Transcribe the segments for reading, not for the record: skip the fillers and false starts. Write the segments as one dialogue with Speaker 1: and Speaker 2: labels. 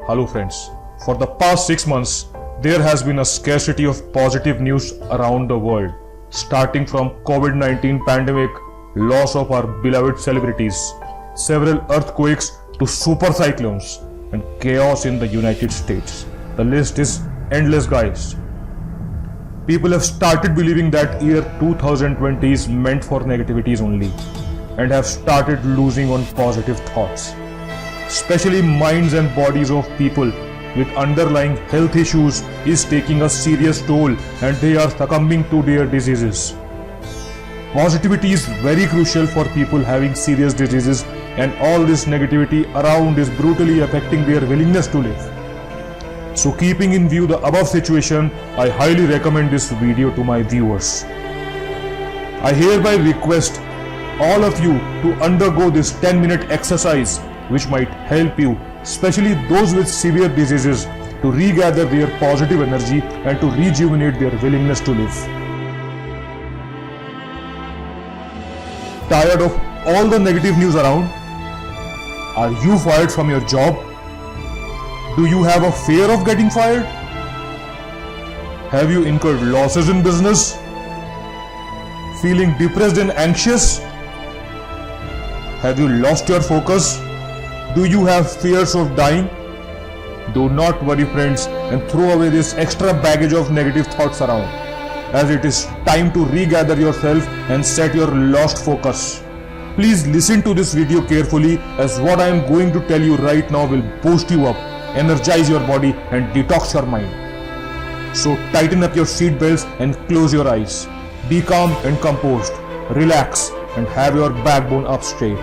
Speaker 1: Hello friends, for the past 6 months, there has been a scarcity of positive news around the world, starting from COVID-19 pandemic, loss of our beloved celebrities, several earthquakes to super cyclones, and chaos in the United States. The list is endless, guys. People have started believing that year 2020 is meant for negativities only and have started losing on positive thoughts. Especially minds and bodies of people with underlying health issues is taking a serious toll and they are succumbing to their diseases. Positivity is very crucial for people having serious diseases, and all this negativity around is brutally affecting their willingness to live. So keeping in view the above situation, I highly recommend this video to my viewers. I hereby request all of you to undergo this 10-minute exercise which might help you, especially those with severe diseases, to regather their positive energy and to rejuvenate their willingness to live. Tired of all the negative news around? Are you fired from your job? Do you have a fear of getting fired? Have you incurred losses in business? Feeling depressed and anxious? Have you lost your focus? Do you have fears of dying? Do not worry, friends, and throw away this extra baggage of negative thoughts around, as it is time to regather yourself and set your lost focus. Please listen to this video carefully, as what I am going to tell you right now will boost you up, energize your body and detox your mind. So tighten up your seat belts and close your eyes. Be calm and composed. Relax and have your backbone up straight.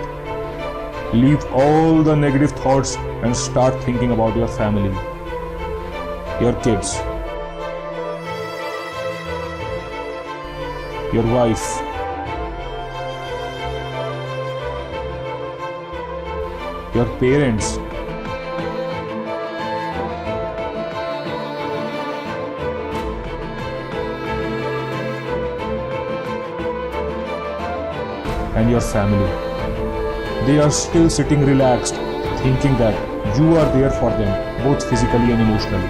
Speaker 1: Leave all the negative thoughts and start thinking about your family, your kids, your wife, your parents, and your family. They are still sitting relaxed, thinking that you are there for them, both physically and emotionally.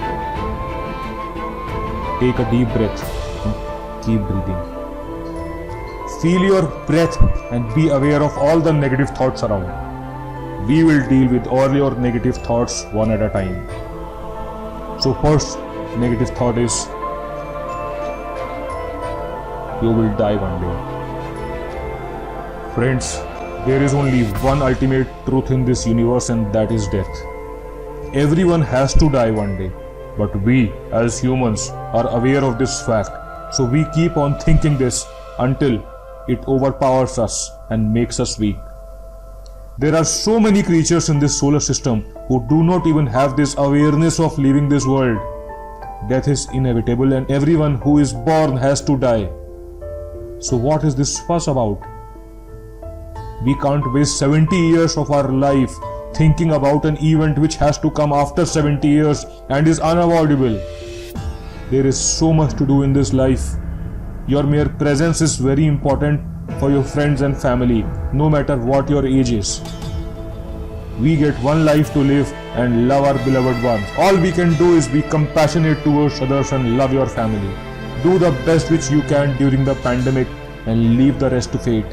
Speaker 1: Take a deep breath and keep breathing. Feel your breath and be aware of all the negative thoughts around. We will deal with all your negative thoughts one at a time. So first negative thought is, you will die one day. Friends, there is only one ultimate truth in this universe, and that is death. Everyone has to die one day, but we as humans are aware of this fact, so we keep on thinking this until it overpowers us and makes us weak. There are so many creatures in this solar system who do not even have this awareness of leaving this world. Death is inevitable and everyone who is born has to die. So what is this fuss about? We can't waste 70 years of our life thinking about an event which has to come after 70 years and is unavoidable. There is so much to do in this life. Your mere presence is very important for your friends and family, no matter what your age is. We get one life to live and love our beloved ones. All we can do is be compassionate towards others and love your family. Do the best which you can during the pandemic and leave the rest to fate.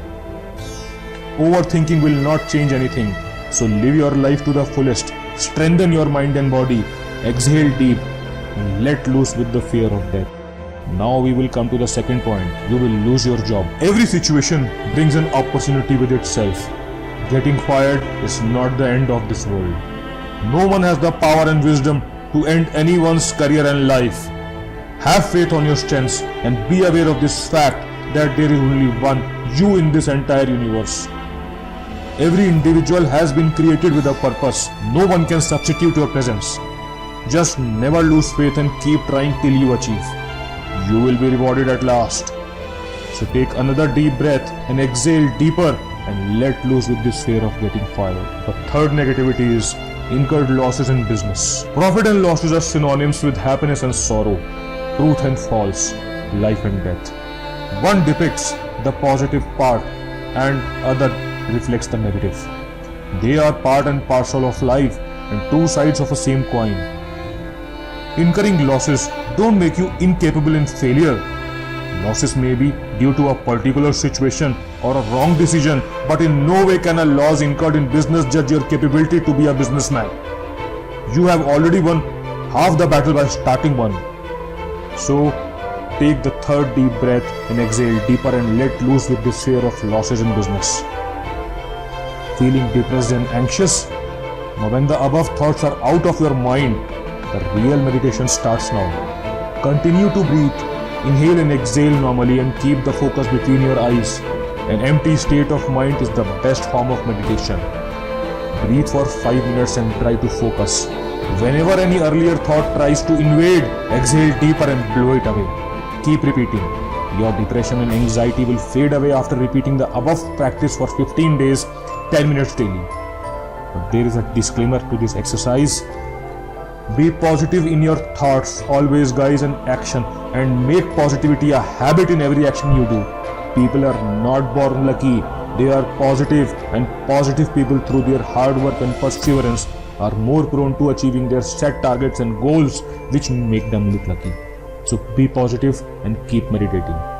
Speaker 1: Overthinking will not change anything, so live your life to the fullest. Strengthen your mind and body. Exhale deep and let loose with the fear of death. Now we will come to the second point. You will lose your job. Every situation brings an opportunity with itself. Getting fired is not the end of this world. No one has the power and wisdom to end anyone's career and life. Have faith on your strengths and be aware of this fact that there is only one you in this entire universe. Every individual has been created with a purpose. No one can substitute your presence. Just never lose faith and keep trying till you achieve. You will be rewarded at last. So take another deep breath and exhale deeper and let loose with this fear of getting fired. The third negativity is incurred losses in business. Profit and losses are synonyms with happiness and sorrow, truth and false, life and death. One depicts the positive part and other reflects the negative. They are part and parcel of life and two sides of a same coin. Incurring losses don't make you incapable in failure. Losses may be due to a particular situation or a wrong decision, but in no way can a loss incurred in business judge your capability to be a businessman. You have already won half the battle by starting one. So, take the third deep breath and exhale deeper and let loose with this fear of losses in business. Feeling depressed and anxious? Now, when the above thoughts are out of your mind, the real meditation starts now. Continue to breathe. Inhale and exhale normally and keep the focus between your eyes. An empty state of mind is the best form of meditation. Breathe for 5 minutes and try to focus. Whenever any earlier thought tries to invade, exhale deeper and blow it away. Keep repeating. Your depression and anxiety will fade away after repeating the above practice for 15 days, 10 minutes daily. But there is a disclaimer to this exercise. Be positive in your thoughts always, guys, and action, and make positivity a habit in every action you do. People are not born lucky. They are positive, and positive people through their hard work and perseverance are more prone to achieving their set targets and goals, which make them look lucky. So be positive and keep meditating.